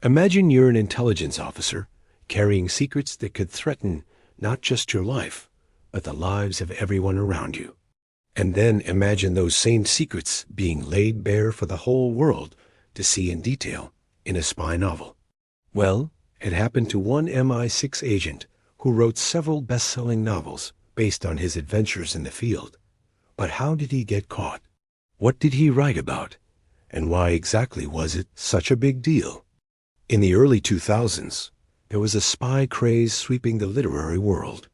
Imagine you're an intelligence officer carrying secrets that could threaten not just your life, but the lives of everyone around you. And then imagine those same secrets being laid bare for the whole world to see in detail in a spy novel. Well, it happened to one MI6 agent who wrote several best-selling novels based on his adventures in the field. But how did he get caught? What did he write about? And why exactly was it such a big deal? In the early 2000s, there was a spy craze sweeping the literary world.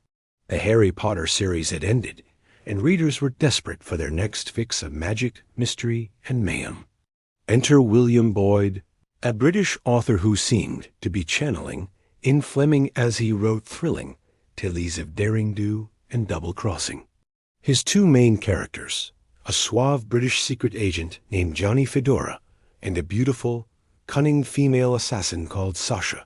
The Harry Potter series had ended, and readers were desperate for their next fix of magic, mystery, and mayhem. Enter William Boyd, a British author who seemed to be channeling Ian Fleming as he wrote thrilling tales of daring-do and double-crossing. His two main characters, a suave British secret agent named Johnny Fedora and a beautiful, cunning female assassin called Sasha,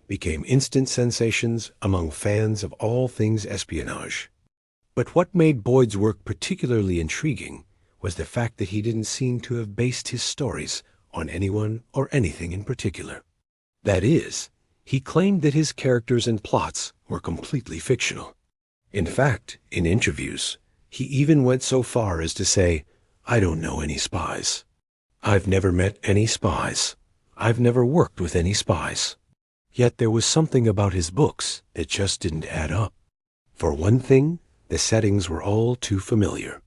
became instant sensations among fans of all things espionage. But what made Boyd's work particularly intriguing was the fact that he didn't seem to have based his stories on anyone or anything in particular. That is, he claimed that his characters and plots were completely fictional. In fact, in interviews, he even went so far as to say, "I don't know any spies. I've never met any spies. I've never worked with any spies." Yet there was something about his books that just didn't add up. For one thing, the settings were all too familiar.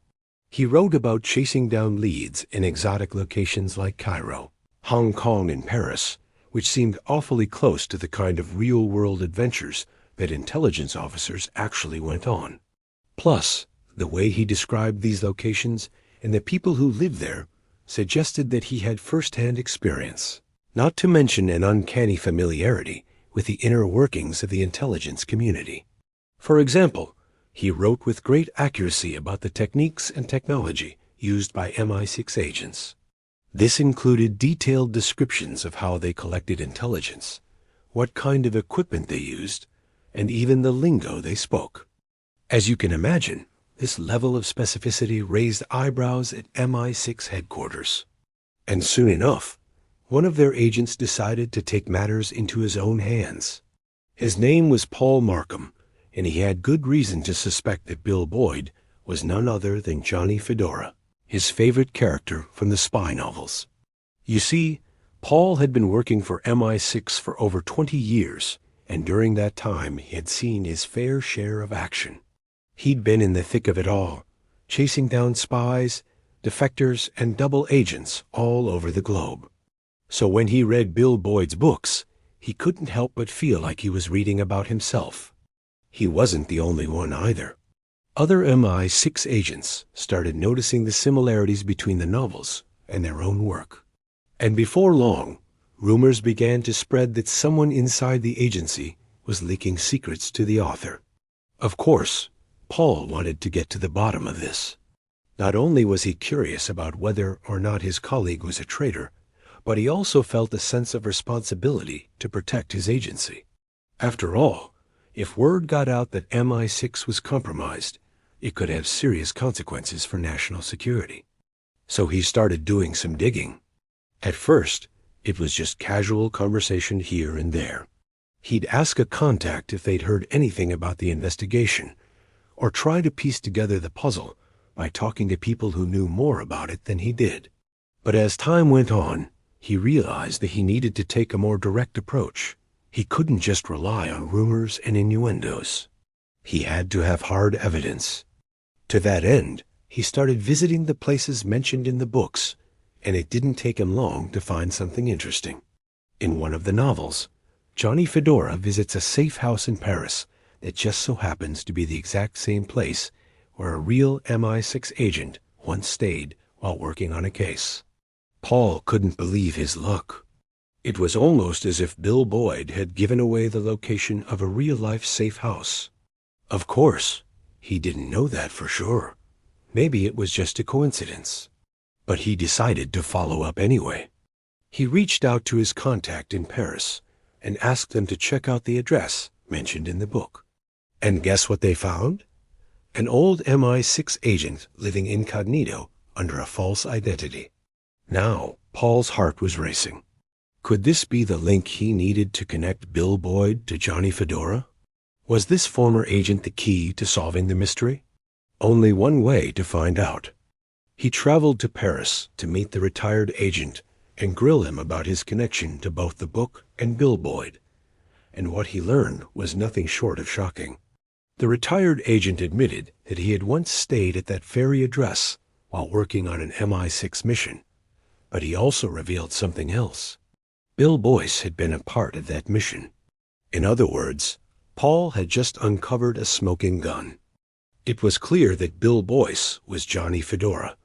He wrote about chasing down leads in exotic locations like Cairo, Hong Kong, and Paris, which seemed awfully close to the kind of real-world adventures that intelligence officers actually went on. Plus, the way he described these locations and the people who lived there suggested that he had first-hand experience, not to mention an uncanny familiarity with the inner workings of the intelligence community. For example, he wrote with great accuracy about the techniques and technology used by MI6 agents. This included detailed descriptions of how they collected intelligence, what kind of equipment they used, and even the lingo they spoke. As you can imagine, this level of specificity raised eyebrows at MI6 headquarters. And soon enough, one of their agents decided to take matters into his own hands. His name was Paul Markham, and he had good reason to suspect that Bill Boyd was none other than Johnny Fedora, his favorite character from the spy novels. You see, Paul had been working for MI6 for over 20 years, and during that time he had seen his fair share of action. He'd been in the thick of it all, chasing down spies, defectors, and double agents all over the globe. So when he read Bill Boyd's books, he couldn't help but feel like he was reading about himself. He wasn't the only one either. Other MI6 agents started noticing the similarities between the novels and their own work. And before long, rumors began to spread that someone inside the agency was leaking secrets to the author. Of course, Paul wanted to get to the bottom of this. Not only was he curious about whether or not his colleague was a traitor, but he also felt a sense of responsibility to protect his agency. After all, if word got out that MI6 was compromised, it could have serious consequences for national security. So he started doing some digging. At first, it was just casual conversation here and there. He'd ask a contact if they'd heard anything about the investigation, or try to piece together the puzzle by talking to people who knew more about it than he did. But as time went on, he realized that he needed to take a more direct approach. He couldn't just rely on rumors and innuendos. He had to have hard evidence. To that end, he started visiting the places mentioned in the books, and it didn't take him long to find something interesting. In one of the novels, Johnny Fedora visits a safe house in Paris that just so happens to be the exact same place where a real MI6 agent once stayed while working on a case. Paul couldn't believe his luck. It was almost as if Bill Boyd had given away the location of a real-life safe house. Of course, he didn't know that for sure. Maybe it was just a coincidence. But he decided to follow up anyway. He reached out to his contact in Paris and asked them to check out the address mentioned in the book. And guess what they found? An old MI6 agent living incognito under a false identity. Now, Paul's heart was racing. Could this be the link he needed to connect Bill Boyd to Johnny Fedora? Was this former agent the key to solving the mystery? Only one way to find out. He traveled to Paris to meet the retired agent and grill him about his connection to both the book and Bill Boyd. And what he learned was nothing short of shocking. The retired agent admitted that he had once stayed at that very address while working on an MI6 mission. But he also revealed something else. Bill Boyce had been a part of that mission. In other words, Paul had just uncovered a smoking gun. It was clear that Bill Boyce was Johnny Fedora,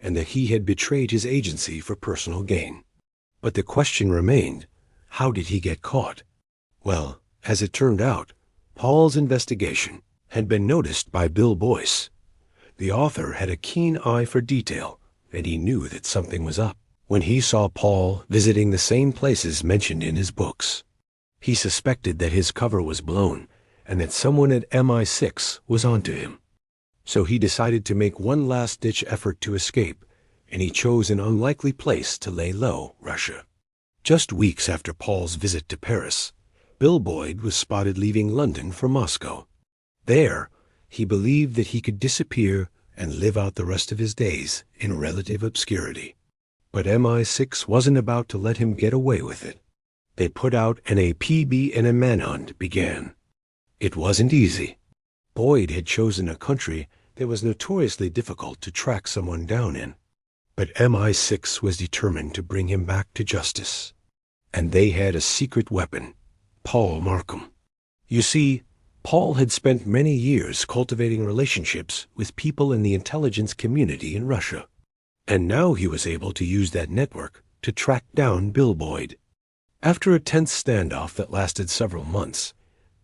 and that he had betrayed his agency for personal gain. But the question remained, how did he get caught? Well, as it turned out, Paul's investigation had been noticed by Bill Boyce. The author had a keen eye for detail, and he knew that something was up when he saw Paul visiting the same places mentioned in his books. He suspected that his cover was blown and that someone at MI6 was onto him. So he decided to make one last-ditch effort to escape, and he chose an unlikely place to lay low, Russia. Just weeks after Paul's visit to Paris, Bill Boyd was spotted leaving London for Moscow. There, he believed that he could disappear and live out the rest of his days in relative obscurity. But MI6 wasn't about to let him get away with it. They put out an APB and a manhunt began. It wasn't easy. Boyd had chosen a country that was notoriously difficult to track someone down in. But MI6 was determined to bring him back to justice. And they had a secret weapon, Paul Markham. You see, Paul had spent many years cultivating relationships with people in the intelligence community in Russia. And now he was able to use that network to track down Bill Boyd. After a tense standoff that lasted several months,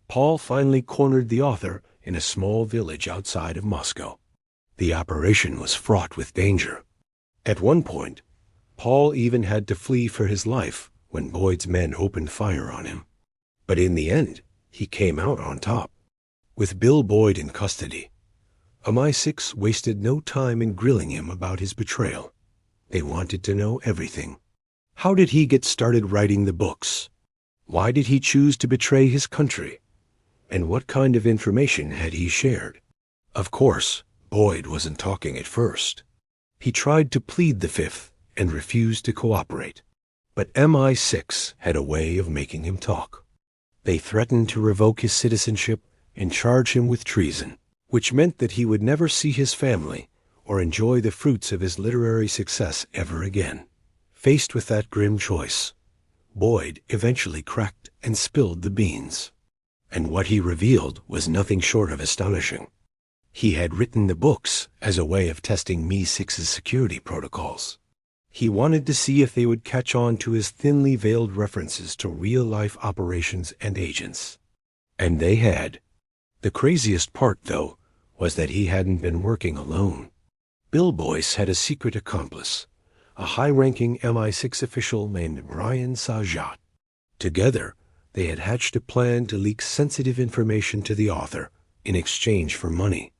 Paul finally cornered the author in a small village outside of Moscow. The operation was fraught with danger. At one point, Paul even had to flee for his life when Boyd's men opened fire on him. But in the end, he came out on top. With Bill Boyd in custody, MI6 wasted no time in grilling him about his betrayal. They wanted to know everything. How did he get started writing the books? Why did he choose to betray his country? And what kind of information had he shared? Of course, Boyd wasn't talking at first. He tried to plead the fifth and refused to cooperate. But MI6 had a way of making him talk. They threatened to revoke his citizenship and charge him with treason, which meant that he would never see his family or enjoy the fruits of his literary success ever again. Faced with that grim choice, Boyd eventually cracked and spilled the beans. And what he revealed was nothing short of astonishing. He had written the books as a way of testing MI6's security protocols. He wanted to see if they would catch on to his thinly veiled references to real-life operations and agents. And they had. The craziest part, though, was that he hadn't been working alone. Bill Boyce had a secret accomplice, a high-ranking MI6 official named Brian Sajat. Together, they had hatched a plan to leak sensitive information to the author in exchange for money.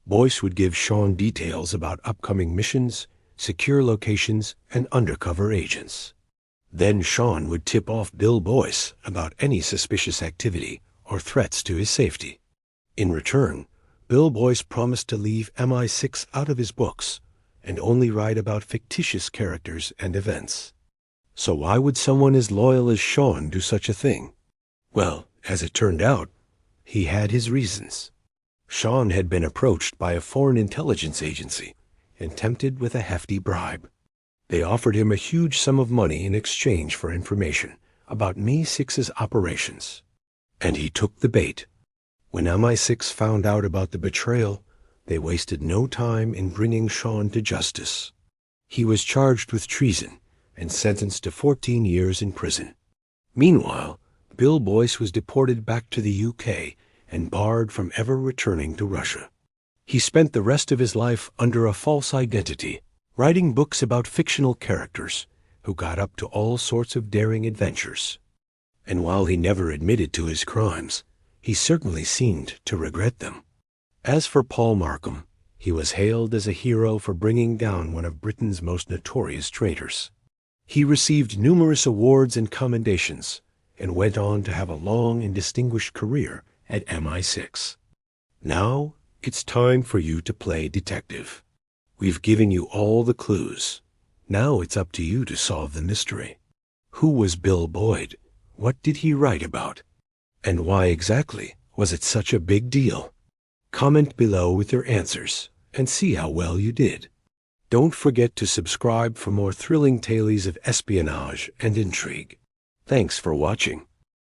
Boyce would give Sean details about upcoming missions, secure locations, and undercover agents. Then Sean would tip off Bill Boyce about any suspicious activity or threats to his safety. In return, Bill Boyce promised to leave MI6 out of his books and only write about fictitious characters and events. So why would someone as loyal as Sean do such a thing? Well, as it turned out, he had his reasons. Sean had been approached by a foreign intelligence agency and tempted with a hefty bribe. They offered him a huge sum of money in exchange for information about MI6's operations. And he took the bait. When MI6 found out about the betrayal, they wasted no time in bringing Sean to justice. He was charged with treason and sentenced to 14 years in prison. Meanwhile, Bill Boyce was deported back to the UK and barred from ever returning to Russia. He spent the rest of his life under a false identity, writing books about fictional characters who got up to all sorts of daring adventures. And while he never admitted to his crimes, he certainly seemed to regret them. As for Paul Markham, he was hailed as a hero for bringing down one of Britain's most notorious traitors. He received numerous awards and commendations and went on to have a long and distinguished career at MI6. Now it's time for you to play detective. We've given you all the clues. Now it's up to you to solve the mystery. Who was Bill Boyd? What did he write about? And why exactly was it such a big deal? Comment below with your answers and see how well you did. Don't forget to subscribe for more thrilling tales of espionage and intrigue. Thanks for watching.